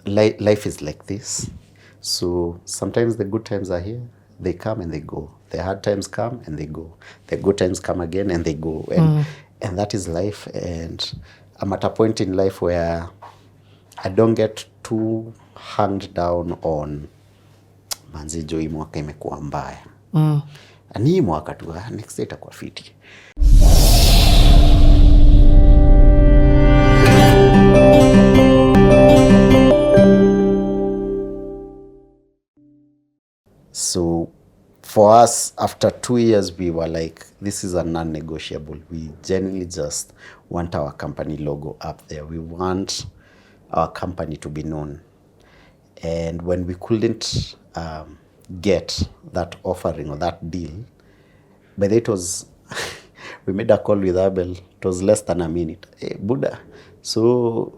life is like this. So sometimes the good times are here, they come and they go. The hard times come and they go. The good times come again and they go. And that is life. And I'm at a point in life where I don't get too hanged down on manzi jo hii mwaka imekuwa mbaya. Ni hii mwaka tu, next day itakuwa fiti. So for us, after 2 years, we were like, this is a non-negotiable. We genuinely just want our company logo up there. We want our company to be known. And when we couldn't get that offering or that deal, but it was, we made a call with Abel. It was less than a minute. Hey, Buddha, so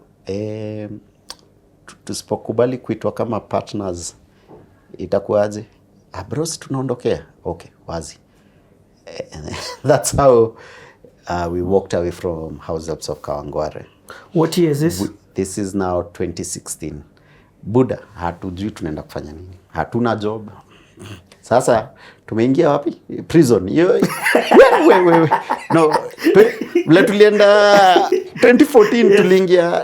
tusipokubali kuitwa kama partners, itakuwaje? Bros, tunaondokea. Okay, wazi. That's how we walked away from House Helps of Kawangware. What year is this? This is now 2016. Buddha, hatujui tunaenda kufanya nini. Hatuna job. Sasa tumeingia wapi? Prison. Wewe. No, tulienda 2014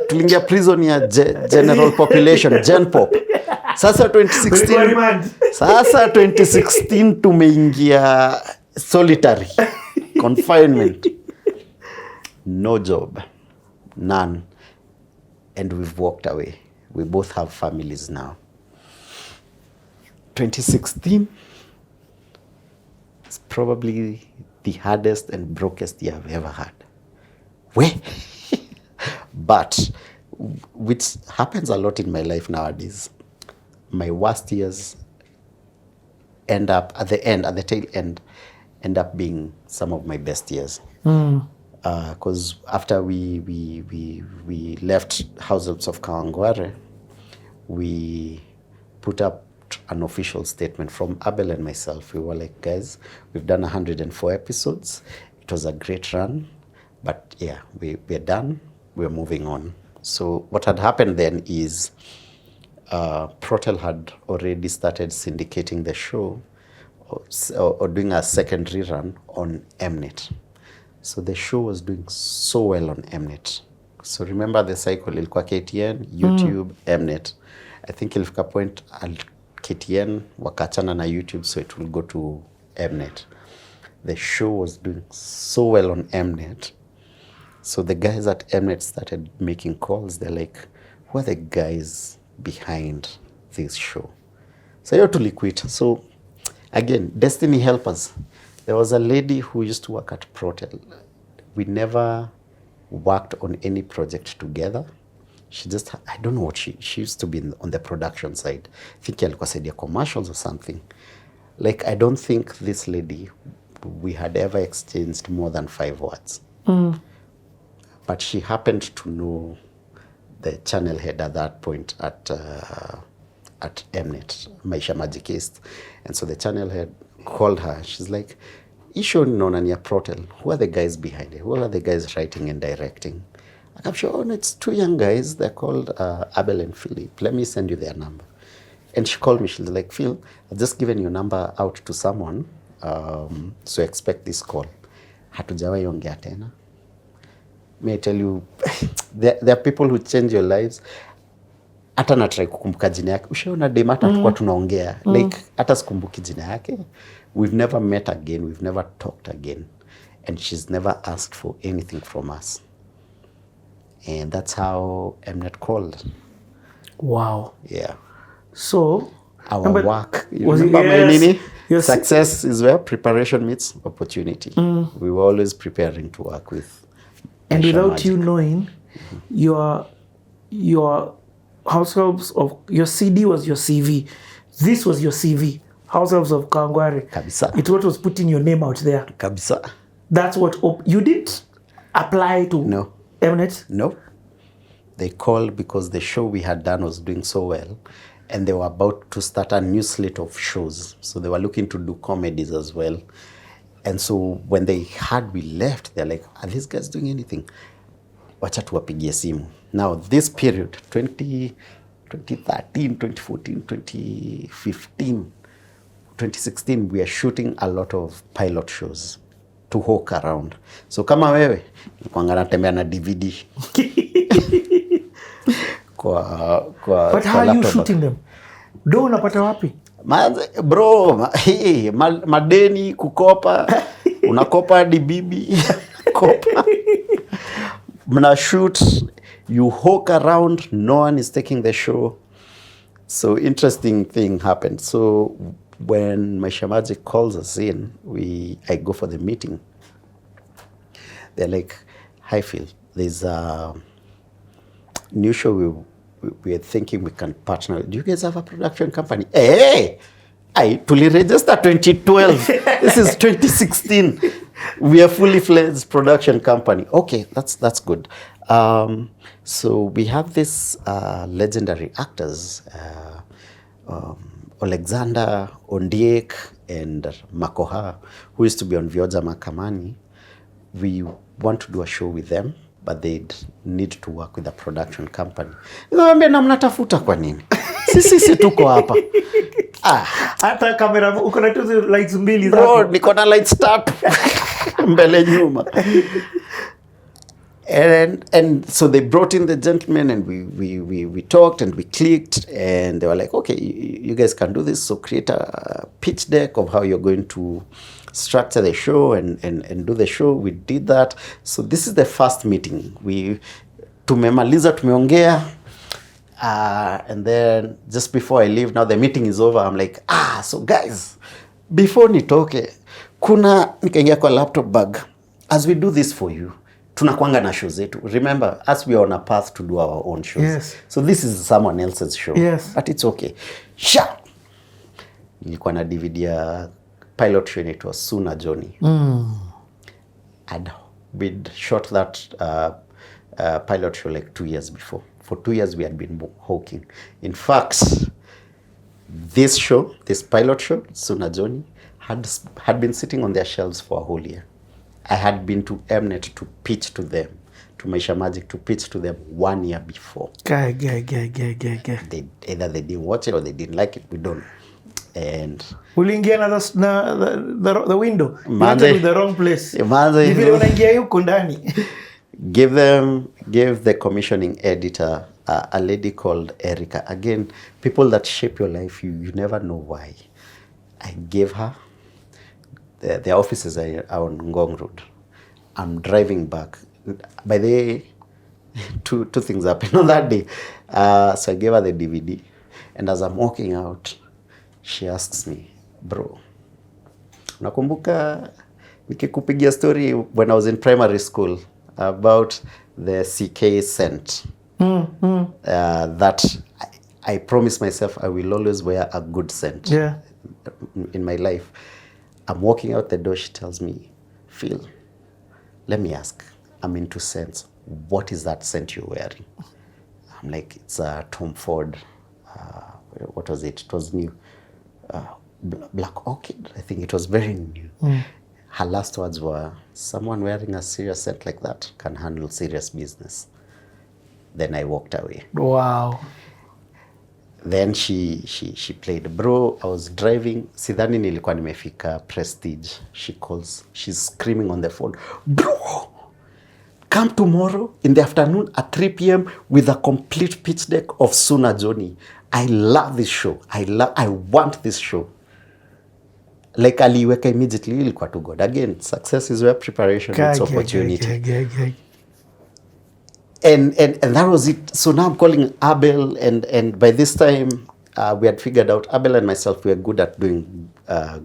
tuliingia prison ya general population, GenPop. Sasa 2016 tumeingia solitary confinement. No job. None. And we've walked away. We both have families now. 2016 is probably the hardest and brokest year I've ever had. But which happens a lot in my life nowadays. My worst years end up at the tail end, end up being some of my best years. Because after we left House of Kawangware, we put up an official statement from Abel and myself. We were like, guys, we've done 104 episodes. It was a great run, but yeah, we're done. We're moving on. So what had happened then is Protel had already started syndicating the show or doing a second rerun on Mnet. So the show was doing so well on Mnet. So remember the cycle, ilikuwa KTN, YouTube, Mnet. I think ilifika point KTN wakachana na YouTube, so it will go to Mnet. The show was doing so well on Mnet. So the guys at Mnet started making calls. They're like, who are the guys behind this show? So you to quit. So again, destiny help us. There was a lady who used to work at Protel. We never worked on any project together. She just, I don't know what she used to be on the production side. I think alikuwa side ya commercials or something. Like, I don't think this lady, we had ever exchanged more than 5 words. But she happened to know the channel head at that point at Mnet, Maisha Magicist. And so the channel head called her. She's like, Isho Nonania Protel, who are the guys behind it? Who are the guys writing and directing? I'm sure it's 2 young guys. They're called Abel and Philip. Let me send you their number. And she called me. She's like, Phil, I've just given your number out to someone. So expect this call. Hatujawahi ongea tena. May I tell you, there are people who change your lives. Hata na try kukumbuka jina yake. Ushaona dem hata tukua tunaongea. Like, hata sikumbuki jina yake. We've never met again. We've never talked again. And she's never asked for anything from us. And that's how Mnet called. Wow. Yeah. So, our work. You remember my nini? Yes. Success is where preparation meets opportunity. We were always preparing to work with. And without you knowing, your House Helps of, your CD was your CV. This was your CV. House Helps of Kawangware. Kabisa. It's what was putting your name out there. Kabisa. That's what, you didn't apply to Mnet? No. They called because the show we had done was doing so well. And they were about to start a new slate of shows. So they were looking to do comedies as well. And so when they heard we left, they're like, are these guys doing anything? Wacha tuwapigie simu. Now, this period, 2013, 2014, 2015, 2016, we are shooting a lot of pilot shows to hawk around. So kama wewe, nilikuwa natembea na DVD. But how are you shooting them? Do unapata wapi? Bro, madeni kukopa, unakopa hadi bibi, kopa. Mna shoot, you hawk around, no one is taking the show. So interesting thing happened. So when Maisha Magic calls us in, I go for the meeting. They're like, "Hi Phil, there's a new show we are thinking we can partner. Do you guys have a production company?" Hey, tuli register 2012. This is 2016. We are fully fledged production company. Okay, that's good. So we have these legendary actors, Alexander Ondiek and Makoha, who used to be on Vioja Makamani. We want to do a show with them, but they need to work with a production company. Nikamwambia na mnatafuta kwa nini? Sisi tuko hapa. Hata kamera uko na tu lights mbili zako. Bro, niko na lights tatu mbele nyuma. And so they brought in the gentleman, and we talked and we clicked, and they were like, "Okay, you guys can do this. So create a pitch deck of how you're going to structure the show and do the show." We did that. So this is the first meeting. Tumemaliza, tumeongea, and then just before I leave, now the meeting is over. I'm like, so guys, before nitoke, nikaingia kwa laptop bag. As we do this for you, tunakuanga na show zetu. Remember, as we are on a path to do our own shows. Yes. So this is someone else's show. Yes. But it's okay. Nilikuwa na DVD ya pilot show, it was Suna Jonnie. We'd shot that pilot show like 2 years before. For 2 years we had been hawking. In fact, this pilot show, Suna Jonnie, had been sitting on their shelves for a whole year. I had been to Mnet to pitch to them, to Maisha Magic to pitch to them 1 year before. Guy. Either they didn't watch it or they didn't like it, we don't know. And uliingia na the window. You entered with the wrong place. Ni vile unaingia huko ndani. Give the commissioning editor a lady called Erica. Again, people that shape your life, you never know why. I gave her. Their offices are on Ngong Road. I'm driving back. By the way, two things happened on that day. So I gave her the DVD. And as I'm walking out, she asks me, "Bro, nakumbuka nikikupigia story when I was in primary school about the CK scent. That I promised myself I will always wear a good scent in my life." I'm walking out the door, she tells me, "Phil, let me ask, I'm into scents. What is that scent you're wearing?" I'm like, "It's a Tom Ford, what was it? It was new. Black Orchid." I think it was very new. Her last words were, "Someone wearing a serious scent like that can handle serious business." Then I walked away. Wow. Then she played. Bro, I was driving. Sidhani nilikuwa nimefika Prestige. She calls. She's screaming on the phone. "Bro, come tomorrow in the afternoon at 3 p.m. with a complete pitch deck of Suna Jonnie. I love this show. I want this show." Like aliweka immediately, ilikuwa too good. Again, success is where preparation meets opportunity. And that was it. So now I'm calling Abel, and by this time we had figured out, Abel and myself, we are good at doing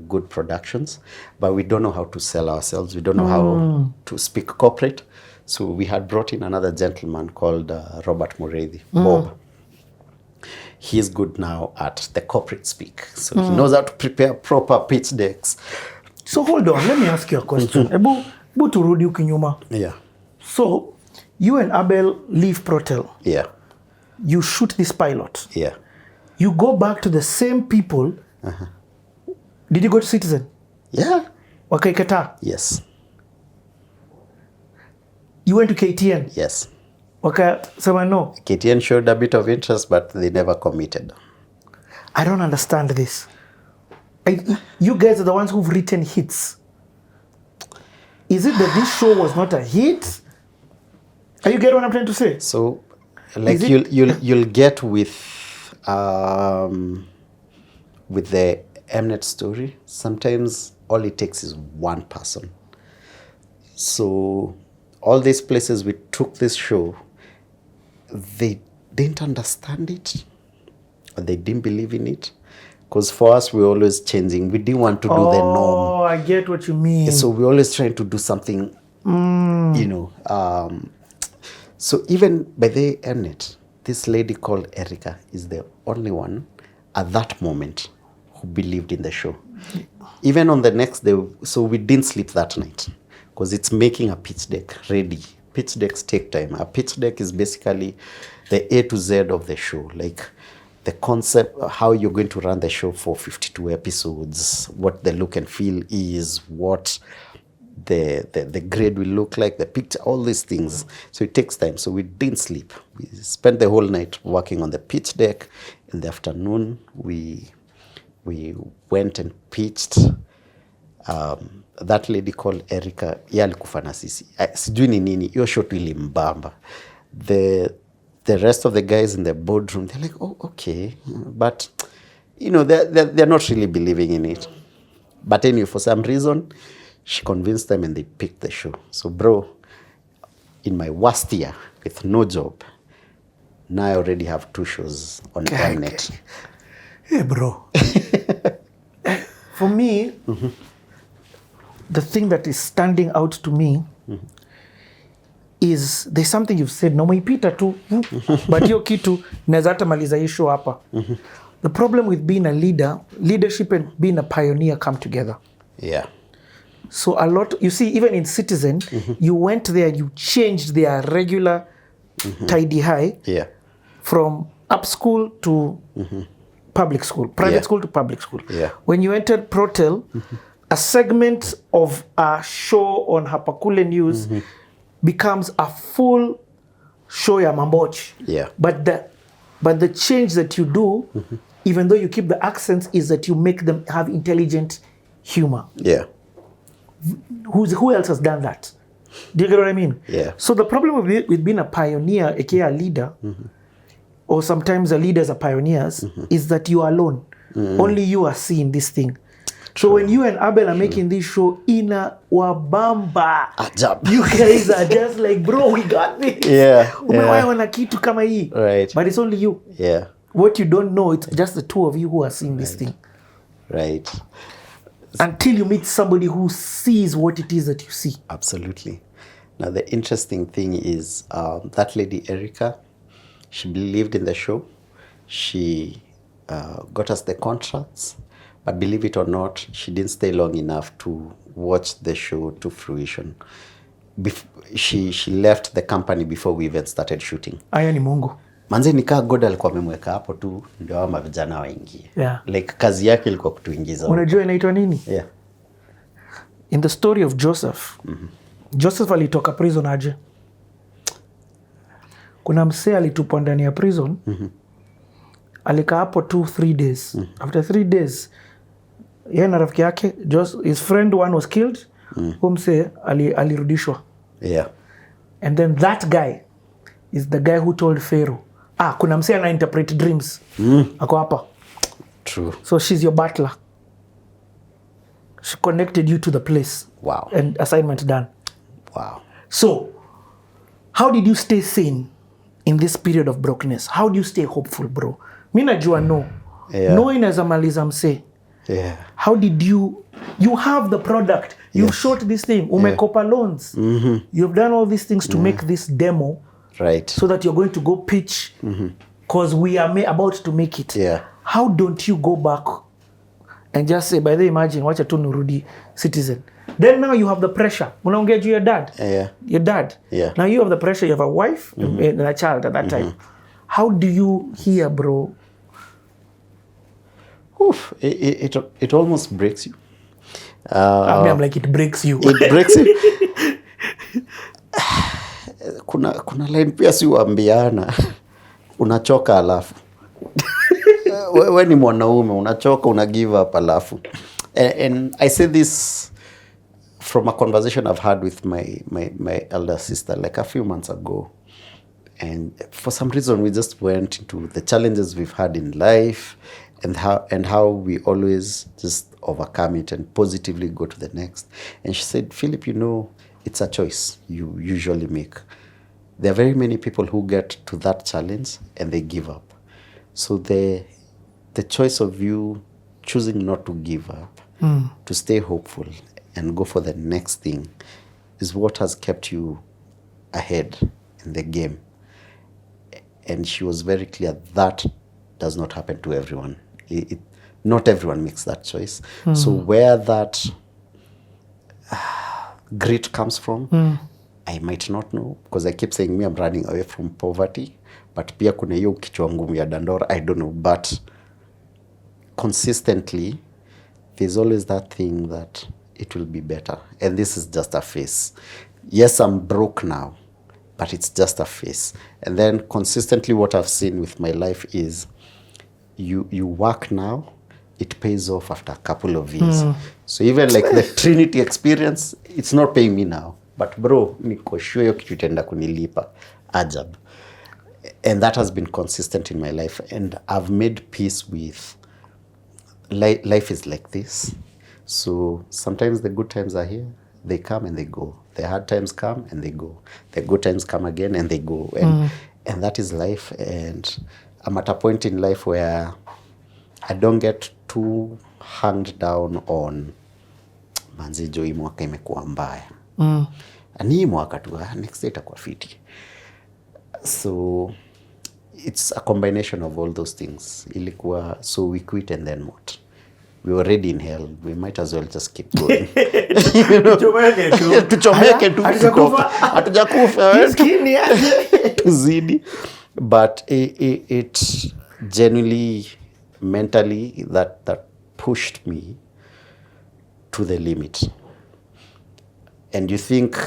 good productions, but we don't know how to sell ourselves. We don't know how to speak corporate. So we had brought in another gentleman called Robert Mureithi, Bob. He's good now at the corporate speak. So he knows how to prepare proper pitch decks. So hold on, let me ask you a question. Ebu turudi huku nyuma. Yeah. So you and Abel leave Protel. Yeah. You shoot this pilot. Yeah. You go back to the same people. Did you go to Citizen? Yeah. Wakaikataa? Yes. You went to KTN? Yes. wakasema no. KTN showed a bit of interest, but they never committed. I don't understand this. You guys are the ones who've written hits. Is it that this show was not a hit? Are you getting what I'm trying to say? So, like you'll get with the Mnet story. Sometimes all it takes is one person. So all these places we took this show, they didn't understand it, or they didn't believe in it. Because for us, we're always changing. We didn't want to do the norm. Oh, I get what you mean. So we're always trying to do something, you know. So even by the Mnet, this lady called Erica is the only one at that moment who believed in the show. Even on the next day, so we didn't sleep that night because it's making a pitch deck ready. Pitch decks take time. A pitch deck is basically the A to Z of the show, like the concept, how you're going to run the show for 52 episodes, what the look and feel is, what the grade will look like, the picture, all these things. So it takes time. So we didn't sleep. We spent the whole night working on the pitch deck. In the afternoon, we went and pitched. That lady called Erica, alikufa na sisi. Sijui ni nini, hiyo shot ilimbamba. The rest of the guys in the boardroom, they're like, oh, okay. But, you know, they're not really believing in it. But anyway, for some reason, she convinced them and they picked the show. So, bro, in my worst year with no job, now I already have 2 shows on Mnet. Hey, bro. For me, the thing that is standing out to me is there's something you've said, nameipita tu, but hiyo kitu naweza hata maliza hii show hapa. The problem with being a leader, leadership and being a pioneer come together. Yeah. So a lot, you see, even in Citizen, you went there, you changed their regular tidy high from up school to public school, private school to public school. Yeah. When you entered Protel, a segment of a show on Hapakule News becomes a full show ya Mambochi. Yeah. But the change that you do, even though you keep the accents, is that you make them have intelligent humor. Yeah. Who else has done that? Do you get what I mean? Yeah. So the problem with being a pioneer, aka a leader, or sometimes the leaders are pioneers, is that you are alone. Only you are seeing this thing. So when you and Abel are making this show, ina wabamba, Ajab. you guys are just like, bro, we got this. Yeah. Umewaona kitu kama hii. Right. But it's only you. Yeah. What you don't know, it's just the 2 of you who are seeing this thing. Right. Until you meet somebody who sees what it is that you see. Absolutely. Now, the interesting thing is that lady, Erica, she believed in the show. She got us the contracts. But believe it or not, she didn't stay long enough to watch the show to fruition. She left the company before we even started shooting. Aya ni Mungu. Manze nikaa God alikuwa amemweka hapo tu ndio hao mavijana waingie. Yeah. Like kazi yake ilikuwa kutuingiza. Unajua inaitwa nini? Yeah. In the story of Joseph, Joseph alitoka prison aje. Kuna msee alitupwa ndani ya prison. Alikaa hapo 2-3 days. After 3 days, yeye na rafiki yake, his friend one was killed. Huyo msee alirudishwa. Yeah. And then that guy is the guy who told Pharaoh, kuna msee ana interpret dreams. Ako hapa. True. So she's your butler. She connected you to the place. Wow. And assignment done. Wow. So, how did you stay sane in this period of brokenness? How do you stay hopeful, bro? Mi najua no. Yeah. No inaweza maliza msee. Yeah. How did you have the product. You shot this thing. Umekopa loans. You've done all these things to make this demo. Right. So that you're going to go pitch. Because we are about to make it. Yeah. How don't you go back and just say, by the imagine, wacha tu nirudi Citizen. Then now you have the pressure. Unaongea juu your dad. Yeah. Your dad. Yeah. Now you have the pressure. You have a wife and a child at that time. How do you hear, bro? Oof. It almost breaks you. I'm like, it breaks you. It breaks you. kuna line pia si uambiana unachoka alafu we ni mwanaume unachoka una give up alafu. And I say this from a conversation I've had with my elder sister like a few months ago. And for some reason we just went into the challenges we've had in life and how we always just overcome it and positively go to the next. And she said, Philip, it's a choice you usually make. There are very many people who get to that challenge and they give up. So the choice of you choosing not to give up, to stay hopeful and go for the next thing is what has kept you ahead in the game. And she was very clear that does not happen to everyone. Not everyone makes that choice. So where that grit comes from, I might not know, because I keep saying I'm running away from poverty, but pia kuna hiyo kichwa ngumu ya dandora, I don't know, but consistently there's always that thing that it will be better, and this is just a phase. Yes, I'm broke now, but it's just a phase. And then consistently what I've seen with my life is you work now, it pays off after a couple of years. So even like the Trinity experience, it's not paying me now, but bro, niko sure hiyo kitu itaenda kunilipa ajab. And that has been consistent in my life, and I've made peace with life is like this. So sometimes the good times are here, they come and they go. The hard times come and they go. The good times come again and they go. And that is life. And I'm at a point in life where I don't get too hanged down on manzi jo hii mwaka imekuwa mbaya. And hii mwaka tu next day itakuwa fiti. So it's a combination of all those things. Ilikuwa so we quit and then what? We were already in hell. We might as well just keep going. Tuchomeke tu. Hatujakufa. Tuzidi. But it genuinely, mentally, that pushed me to the limit. And you think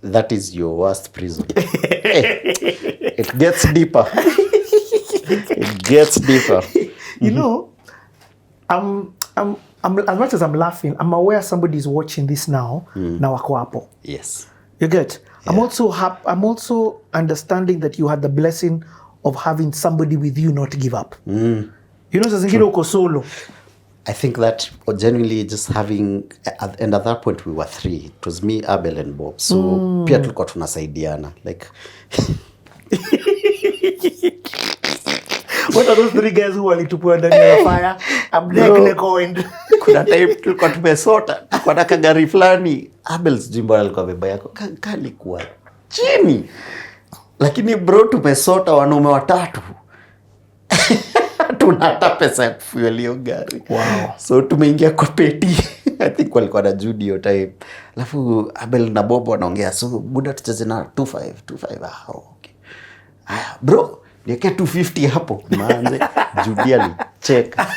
that is your worst prison. It gets deeper. It gets deeper. I'm as much as I'm laughing, I'm aware somebody is watching this now. Na wako hapo. Yes. You get? Yeah. I'm also understanding that you had the blessing of having somebody with you not give up. Sasa zingine uko solo. I think that genuinely just having, and at that point we were 3. It was me, Abel and Bob. So pia tulikuwa tunasaidiana. Like what are those 3 guys who walitupua ndani ya fire? I'm like coined. Kuna time tulikuwa tumesota. Kwa naka gari fulani. Abel's jimbo alikuwa beba yako. Kalikuwa chini. Lakini bro tumesota wanaume 3. Tunata pesa ya kufuel hiyo gari. Wow. So tumeingia kwa peti. I think walikuwa na Judy hiyo time. Alafu Abel na Bob wanaongea. So buda tucheze na 25. Okay. Aya bro, niweke 250 hapo. Maanze Judy alicheka.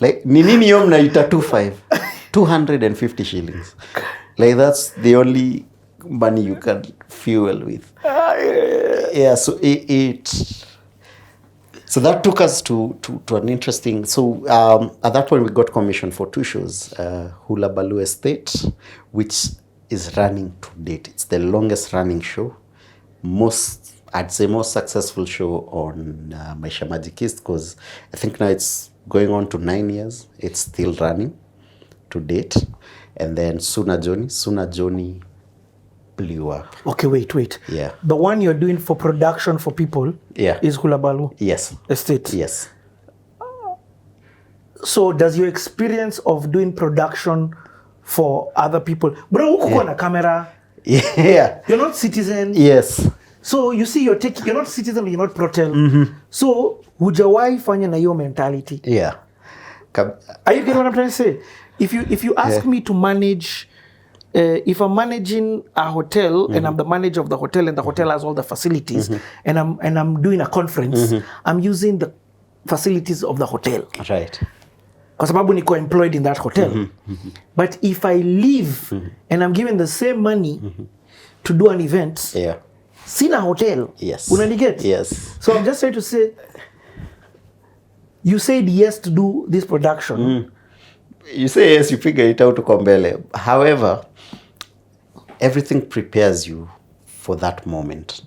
Like ni nini hiyo mnaita 25? 250 shillings. Like that's the only money you can fuel with. Yeah, so so that took us to an interesting. So at that point we got commissioned for 2 shows, Hula Baloo Estate, which is running to date. It's the longest running show, I'd say most successful show on Maisha Magic East, because I think now it's going on to 9 years. It's still running to date. And then Suna Jonnie blew up. Okay, wait. Yeah. The one you're doing for production for people is Hula Baloo Estate. Yes. So does your experience of doing production for other people, bro, uko na camera? Yeah. You're not citizen. Yes. So you see you're not citizen, you're not protel. So hujawahi fanya na hiyo mentality. Yeah. Are you getting what I'm trying to say? If you ask me to manage, if I'm managing a hotel and I'm the manager of the hotel and the hotel has all the facilities and I'm doing a conference, I'm using the facilities of the hotel. Right. Kwa sababu niko employed in that hotel. But if I leave and I'm given the same money to do an event. Yeah. Sina hotel. Yes. Unaniget? Yes. So I'm just trying to say, you said yes to do this production. You say yes, you figure it out uko mbele. However, everything prepares you for that moment.